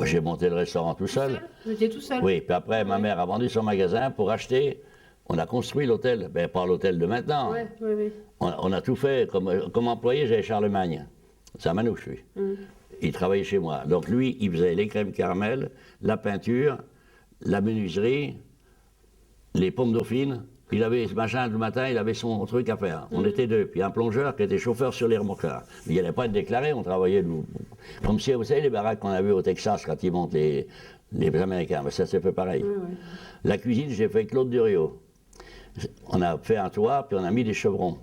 Moi, j'ai monté le restaurant tout seul. Vous étiez tout seul? Oui, puis après, ma mère a vendu son magasin pour acheter. On a construit l'hôtel, ben, pas l'hôtel de maintenant. Oui, oui, oui. On a tout fait. Comme employé, j'avais Charlemagne. C'est à Manouche, lui. Il travaillait chez moi. Donc lui, il faisait les crèmes caramel, la peinture, la menuiserie, les pommes dauphines. Il avait ce machin le matin, il avait son truc à faire. On était deux. Puis un plongeur qui était chauffeur sur les remorqueurs. Il n'y allait pas être déclaré, on travaillait comme si, vous savez, les baraques qu'on a vues au Texas quand ils montent les Américains. Mais ça s'est fait pareil. Oui, oui. La cuisine, j'ai fait Claude Duriot. On a fait un toit, puis on a mis des chevrons.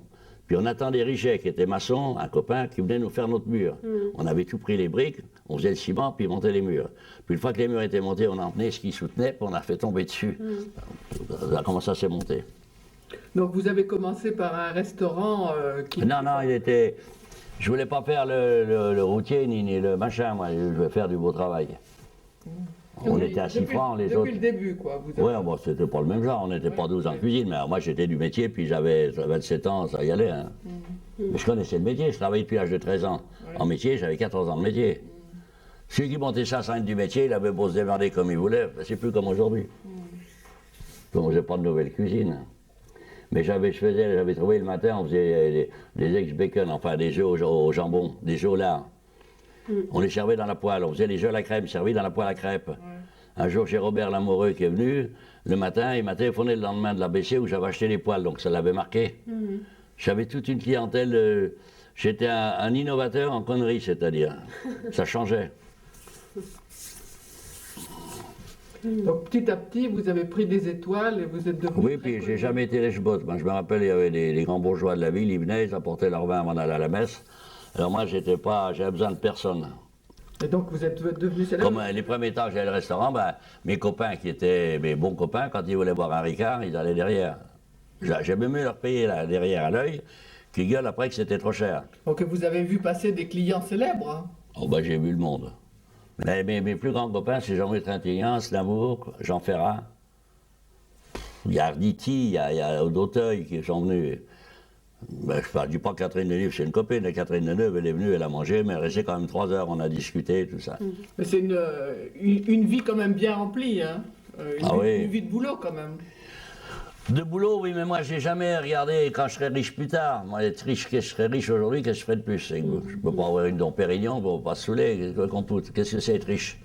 Puis on attendait Richet, qui était maçon, un copain, qui venait nous faire notre mur. On avait tout pris les briques, on faisait le ciment, puis on montait les murs. Puis une fois que les murs étaient montés, on emmenait ce qui soutenait, puis on a fait tomber dessus. Ça a commencé à se monter. Donc vous avez commencé par un restaurant qui... Non, il était... Je voulais pas faire le routier, ni le machin, moi, je voulais faire du beau travail. On était à 6 francs, les autres... Depuis le début, quoi. Oui, bon, c'était pas le même genre, on n'était pas 12 en cuisine, mais moi j'étais du métier, puis j'avais 27 ans, ça y allait. Hein. Mais je connaissais le métier, je travaillais depuis l'âge de 13 ans. En métier, j'avais 14 ans de métier. Celui qui montait sa scène du métier, il avait beau se démerder comme il voulait, c'est plus comme aujourd'hui. Comme j'ai pas de nouvelle cuisine. Mais j'avais trouvé le matin, on faisait des ex-bacon, enfin des œufs au jambon, des œufs au lard. On les servait dans la poêle, on faisait les œufs à la crème servis dans la poêle à crêpes. Un jour, chez Robert Lamoureux qui est venu, le matin, il m'a téléphoné le lendemain de l'ABC où j'avais acheté les poêles, donc ça l'avait marqué. J'avais toute une clientèle, j'étais un innovateur en conneries, c'est-à-dire, ça changeait. Donc petit à petit, vous avez pris des étoiles et vous êtes devenu... Oui, puis j'ai jamais été lèche-botte. Moi, je me rappelle, il y avait les grands bourgeois de la ville, ils venaient, ils apportaient leur vin avant d'aller à la messe. Alors moi, j'avais besoin de personne. Et donc vous êtes devenu célèbre? Comme les premiers temps, j'allais au restaurant, ben, mes copains qui étaient mes bons copains, quand ils voulaient boire un Ricard, ils allaient derrière. J'aimais mieux leur payer là, derrière à l'œil, qu'ils gueulent après que c'était trop cher. Donc vous avez vu passer des clients célèbres, hein? Oh ben, j'ai vu le monde. Mais mes plus grands copains, c'est Jean-Louis Trintignant, Lamour, Jean Ferrat. Il y a Arditi, il y a d'Auteuil qui sont venus. Ben, je ne dis pas Catherine Deneuve, c'est une copine de Catherine Deneuve, elle est venue, elle a mangé, mais elle restait quand même 3 heures, on a discuté, tout ça. Mais c'est une vie quand même bien remplie, hein? Une vie de boulot quand même. De boulot, oui, mais moi, j'ai jamais regardé quand je serai riche plus tard. Moi, être riche, que je serais riche aujourd'hui, qu'est-ce que je ferais de plus? Je peux pas avoir une Dom Pérignon, on ne pas se saouler, qu'est-ce que c'est être riche?